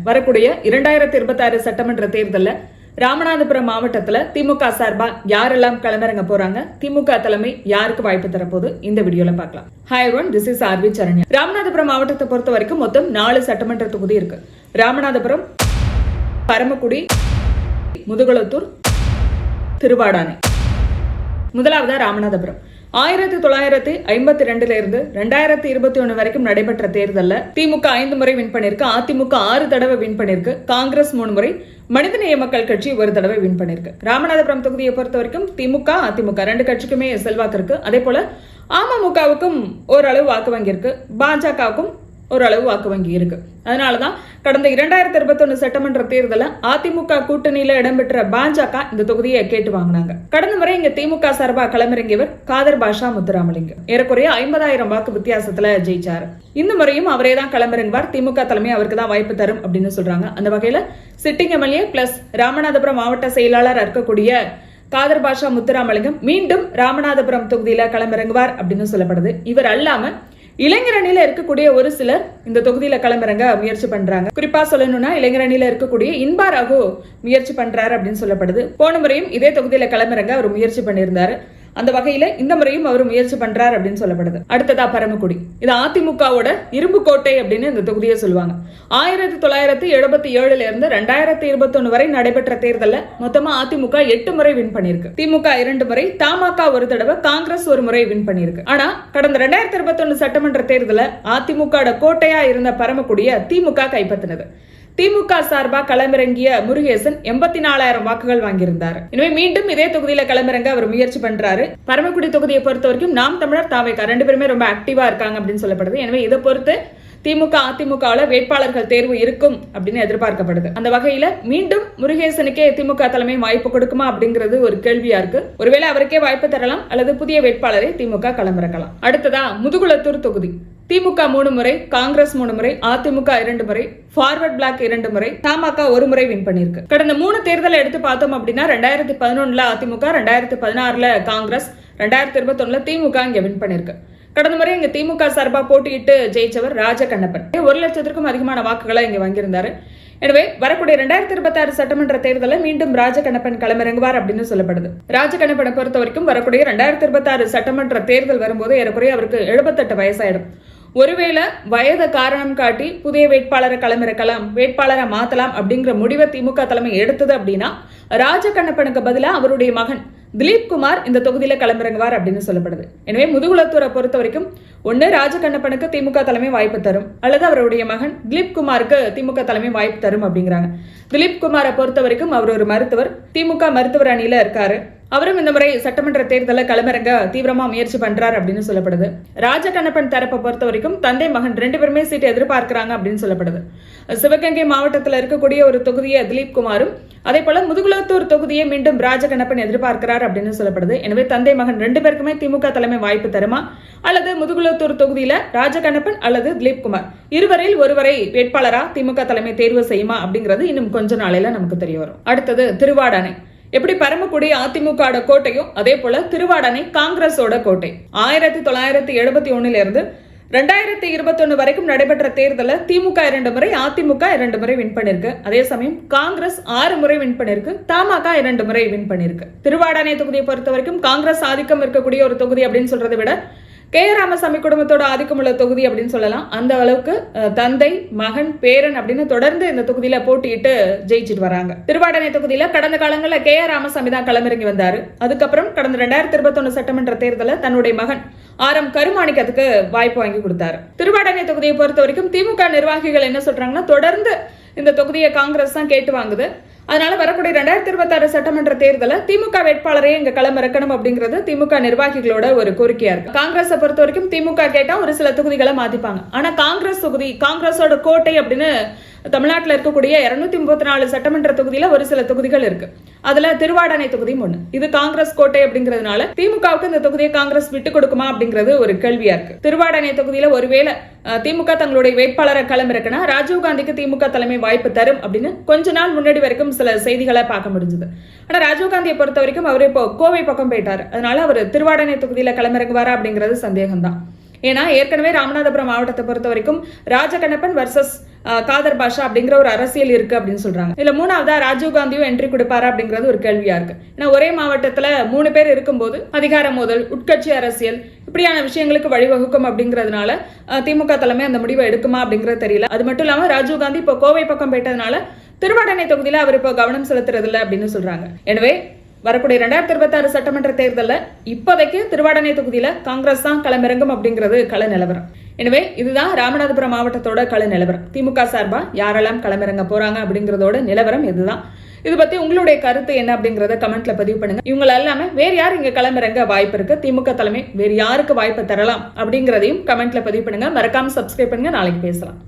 வரக்கூடிய 2026 சட்டமன்ற தேர்தலில் ராமநாதபுரம் மாவட்டத்துல திமுக சார்பா யாரெல்லாம் களமிறங்க போறாங்க, திமுக தலைமை யாருக்கு வாய்ப்பு தரப்போது இந்த வீடியோல பார்க்கலாம். Hi everyone, this is RV Saranya. Ramanathapuram மாவட்டத்தை பொறுத்த வரைக்கும் மொத்தம் 4 சட்டமன்ற தொகுதி இருக்கு. ராமநாதபுரம், பரமக்குடி, முதுகுளத்தூர், திருவாடானை. முதலாவதா ராமநாதபுரம். 1952 இருந்து 2021 வரைக்கும் நடைபெற்ற தேர்தலில் திமுக 5 முறை வின் பண்ணிருக்கு, அதிமுக 6 தடவை வின் பண்ணிருக்கு, காங்கிரஸ் 3 முறை, மனிதநேய மக்கள் கட்சி 1 தடவை வின் பண்ணிருக்கு. ராமநாதபுரம் தொகுதியை பொறுத்த வரைக்கும் திமுக, அதிமுக 2 கட்சிக்குமே செல்வாக்கு இருக்கு. அதே போல அமமுகவுக்கும் ஓரளவு வாக்கு வங்கி இருக்கு, பாஜகவுக்கும் ஓரளவு வாக்கு வங்கி இருக்கு. அதனாலதான் கடந்த 2021 சட்டமன்ற தேர்தலில் அதிமுக கூட்டணியில இடம்பெற்ற பாஜக இந்த தொகுதியை கேட்டு வாங்கினாங்க. கடந்த முறை இங்க திமுக சார்பா களமிறங்கியவர் காதர் பாஷா முத்துராமலிங்கம் ஏறக்குறைய 50,000 வாக்கு வித்தியாசத்துல ஜெயிச்சாரு. இந்த முறையும் அவரே தான் களமிறங்குவார், திமுக தலைமை அவருக்கு தான் வாய்ப்பு தரும் அப்படின்னு சொல்றாங்க. அந்த வகையில சிட்டிங் எம்எல்ஏ பிளஸ் ராமநாதபுரம் மாவட்ட செயலாளர் இருக்கக்கூடிய காதர் பாஷா முத்துராமலிங்கம் மீண்டும் ராமநாதபுரம் தொகுதியில களமிறங்குவார் அப்படின்னு சொல்லப்படுது. இவர் அல்லாம இளைஞர் அணியில இருக்கக்கூடிய ஒரு சிலர் இந்த தொகுதியில களமிறங்க முயற்சி பண்றாங்க. குறிப்பா சொல்லணும்னா இளைஞர் அணியில இருக்கக்கூடிய இன்பா ராகு முயற்சி பண்றாரு அப்படின்னு சொல்லப்படுது. போன முறையும் இதே தொகுதியில களமிறங்க அவர் முயற்சி பண்ணியிருந்தாரு. அந்த வகையில இந்த முறையும் அவர் முயற்சி பண்றாரு அப்படின்னு சொல்லப்படுது. அடுத்ததா பரமக்குடி. இது அதிமுகவோட இரும்பு கோட்டை அப்படின்னு இந்த தொகுதியை சொல்லுவாங்க. 1977 இருந்து 2021 வரை நடைபெற்ற தேர்தலில் மொத்தமா அதிமுக 8 முறை வின் பண்ணிருக்கு. திமுக 2 முறை, தமாக 1 தடவை, காங்கிரஸ் 1 முறை வின் பண்ணிருக்கு. ஆனா கடந்த 2021 சட்டமன்ற தேர்தலில் அதிமுக கோட்டையா இருந்த பரமக்குடியை திமுக கைப்பற்றினது. திமுக சார்பா களமிறங்கிய முருகேசன் 84,000 வாக்குகள் வாங்கியிருந்தார். எனவே மீண்டும் இதே தொகுதியில களமிறங்க அவர் முயற்சி பண்றாரு. பரமக்குடி தொகுதியை பொறுத்த வரைக்கும் நாம் தமிழர், தாவேகா 2 பேருமே ரொம்ப ஆக்டிவா இருக்காங்க அப்படின்னு சொல்லப்படுது. எனவே இதை பொறுத்து திமுக, அதிமுகவில் வேட்பாளர்கள் தேர்வு இருக்கும் அப்படின்னு எதிர்பார்க்கப்படுது. அந்த வகையில மீண்டும் முருகேசனுக்கே திமுக தலைமை வாய்ப்பு கொடுக்குமா அப்படிங்கிறது ஒரு கேள்வியா இருக்கு. ஒருவேளை அவருக்கே வாய்ப்பு தரலாம், அல்லது புதிய வேட்பாளரை திமுக களமிறக்கலாம். அடுத்ததா முதுகுளத்தூர் தொகுதி. திமுக 3 முறை, காங்கிரஸ் 3 முறை, அதிமுக 2 முறை, ஃபார்வர்ட் பிளாக் 2 முறை, தமாக 1 முறை வின் பண்ணிருக்கு. கடந்த 3 தேர்தலை எடுத்து பார்த்தோம் அப்படின்னா 2011 அதிமுக, 2016 காங்கிரஸ், 2021 திமுக இங்க வின் பண்ணிருக்கு. கடந்த முறை இங்க திமுக சார்பா போட்டியிட்டு ஜெயிச்சவர் ராஜகண்ணப்பன் 1 லட்சத்திற்கும் அதிகமான வாக்குகளை இங்க வாங்கியிருந்தாரு. எனவே வரக்கூடிய 2026 சட்டமன்ற தேர்தலில் மீண்டும் ராஜகண்ணப்பன் களமிறங்குவார் அப்படின்னு சொல்லப்படுது. ராஜகண்ணப்பனை பொறுத்த வரைக்கும் வரக்கூடிய 2026 சட்டமன்ற தேர்தல் வரும்போது ஏறக்குறைய அவருக்கு 78 வயசாயிடும். ஒருவேளை வயதை காரணம் காட்டி புதிய வேட்பாளரை களமிறக்கலாம், வேட்பாளரை மாத்தலாம் அப்படிங்கிற முடிவை திமுக தலைமை எடுத்தது அப்படின்னா ராஜகண்ணப்பனுக்கு பதிலாக அவருடைய மகன் திலீப் குமார் இந்த தொகுதியில களமிறங்குவார் அப்படின்னு சொல்லப்படுது. எனவே முதுகுளத்தூரை பொறுத்த வரைக்கும் ஒன்னு ராஜகண்ணப்பனுக்கு திமுக தலைமை வாய்ப்பு தரும், அல்லது அவருடைய மகன் திலீப் குமாருக்கு திமுக தலைமை வாய்ப்பு தரும் அப்படிங்கிறாங்க. திலீப் குமாரை பொறுத்த வரைக்கும் அவர் ஒரு மருத்துவர், திமுக மருத்துவர் அணியில இருக்காரு. அவரும் இந்த முறை சட்டமன்ற தேர்தலில் களமிறங்க தீவிரமா முயற்சி பண்றாரு அப்படின்னு சொல்லப்படுது. ராஜகண்ணப்பன் தரப்பை பொறுத்த வரைக்கும் தந்தை மகன் 2 பேருமே சீட்டு எதிர்பார்க்கிறாங்க அப்படின்னு சொல்லப்படுது. சிவகங்கை மாவட்டத்தில் இருக்கக்கூடிய ஒரு தொகுதியை திலீப் குமாரும், அதே போல முதுகுளத்தூர் தொகுதியை மீண்டும் ராஜகண்ணப்பன் எதிர்பார்க்கிறார் அப்படின்னு சொல்லப்படுது. எனவே தந்தை மகன் 2 பேருக்குமே திமுக தலைமை வாய்ப்பு தருமா, அல்லது முதுகுளத்தூர் தொகுதியில ராஜகண்ணப்பன் அல்லது திலீப் குமார் இருவரில் ஒருவரை வேட்பாளரா திமுக தலைமை தேர்வு செய்யுமா அப்படிங்கிறது இன்னும் கொஞ்ச நாளையில நமக்கு தெரிய வரும். அடுத்தது திருவாடானை. எப்படி பரமக்குடி அதிமுக கோட்டையும் அதே போல திருவாடானை காங்கிரஸோட கோட்டை. 1971 இருந்து 2021 வரைக்கும் நடைபெற்ற தேர்தலில் திமுக 2 முறை, அதிமுக 2 முறை வின் பண்ணிருக்கு. அதே சமயம் காங்கிரஸ் 6 முறை வின் பண்ணிருக்கு, தமாக 2 முறை வின் பண்ணிருக்கு. திருவாடானை தொகுதியை பொறுத்த வரைக்கும் காங்கிரஸ் ஆதிக்கம் இருக்கக்கூடிய ஒரு தொகுதி அப்படின்னு சொல்றதை விட கே.ஆர். ராமசாமி குடும்பத்தோட ஆதிக்கமுள்ள தொகுதி அப்படின்னு சொல்லலாம். அந்த அளவுக்கு தந்தை, மகன், பேரன் அப்படின்னு தொடர்ந்து இந்த தொகுதியில போட்டியிட்டு ஜெயிச்சிட்டு வராங்க. திருவாடானை தொகுதியில கடந்த காலங்களில் கே.ஆர். ராமசாமி தான் களமிறங்கி வந்தாரு. அதுக்கப்புறம் கடந்த 2021 சட்டமன்ற தேர்தலில் தன்னுடைய மகன் ஆர்.எம். கருமாணிக்கத்துக்கு வாய்ப்பு வாங்கி கொடுத்தாரு. திருவாடானை தொகுதியை பொறுத்த வரைக்கும் திமுக நிர்வாகிகள் என்ன சொல்றாங்கன்னா, தொடர்ந்து இந்த தொகுதியை காங்கிரஸ் தான் கேட்டு வாங்குது. அதனால வரக்கூடிய 2026 சட்டமன்ற தேர்தலில் திமுக வேட்பாளரையே இங்க களமிறக்கணும் அப்படிங்கிறது திமுக நிர்வாகிகளோட ஒரு கோரிக்கையா இருக்கு. காங்கிரஸை பொறுத்த வரைக்கும் திமுக கேட்டா ஒரு சில தொகுதிகளை மாத்திப்பாங்க. ஆனா காங்கிரஸ் தொகுதி, காங்கிரஸோட கோட்டை அப்படின்னு தமிழ்நாட்டில் இருக்கக்கூடிய 234 சட்டமன்ற தொகுதியில ஒரு சில தொகுதிகள் இருக்கு. அதுல திருவாடானை தொகுதியும் ஒண்ணு. இது காங்கிரஸ் கோட்டை அப்படிங்கிறதுனால திமுகவுக்கு இந்த தொகுதியை காங்கிரஸ் விட்டு கொடுக்குமா அப்படிங்கிறது ஒரு கேள்வியா இருக்கு. திருவாடானை தொகுதியில ஒருவேளை திமுக தங்களுடைய வேட்பாளரை களமிறக்கினா ராஜீவ்காந்திக்கு திமுக தலைமை வாய்ப்பு தரும் அப்படின்னு கொஞ்ச நாள் முன்னாடி வரைக்கும் சில செய்திகளை பார்க்க முடிஞ்சது. ஆனா ராஜீவ்காந்தியை பொறுத்த வரைக்கும் அவர் இப்போ கோவை பக்கம் போயிட்டாரு. அதனால அவர் திருவாடானை தொகுதியில களமிறங்குவாரா அப்படிங்கிறது சந்தேகம் தான். ஏன்னா ஏற்கனவே ராமநாதபுரம் மாவட்டத்தை பொறுத்த வரைக்கும் ராஜகண்ணப்பன் வர்சஸ் காதர் பாஷா அப்படிங்கிற ஒரு அரசியல் இருக்கு அப்படின்னு சொல்றாங்க. இதுல மூணாவதா ராஜீவ் காந்தியும் என்ட்ரி கொடுப்பாரா அப்படிங்கிறது ஒரு கேள்வியா இருக்கு. ஏன்னா ஒரே மாவட்டத்துல 3 பேர் இருக்கும்போது அதிகார மோதல், உட்கட்சி அரசியல் இப்படியான விஷயங்களுக்கு வழிவகுக்கும் அப்படிங்கிறதுனால திமுக தலைமை அந்த முடிவை எடுக்குமா அப்படிங்கிறது தெரியல. அது மட்டும் இல்லாம ராஜீவ் காந்தி இப்போ கோவை பக்கம் போயிட்டதுனால திருவாடானை தொகுதியில அவர் இப்போ கவனம் செலுத்துறது இல்லை அப்படின்னு சொல்றாங்க. எனவே வரக்கூடிய 2026 சட்டமன்ற தேர்தலில் இப்போதைக்கு திருவாடானை தொகுதியில காங்கிரஸ் தான் களமிறங்கும் அப்படிங்கிறது கள நிலவரம். எனவே இதுதான் ராமநாதபுரம் மாவட்டத்தோட கள நிலவரம். திமுக சார்பா யாரெல்லாம் களமிறங்க போறாங்க அப்படிங்கிறதோட நிலவரம் இதுதான். இது பத்தி உங்களுடைய கருத்து என்ன அப்படிங்கறத கமெண்ட்ல பதிவு பண்ணுங்க. இவங்க எல்லாமே வேற யார் இங்க களமிறங்க வாய்ப்பு இருக்கு, திமுக தலைமை வேற யாருக்கு வாய்ப்பு தரலாம் அப்படிங்கறதையும் கமெண்ட்ல பதிவு பண்ணுங்க. மறக்காம சப்ஸ்கிரைப் பண்ணுங்க. நாளைக்கு பேசலாம்.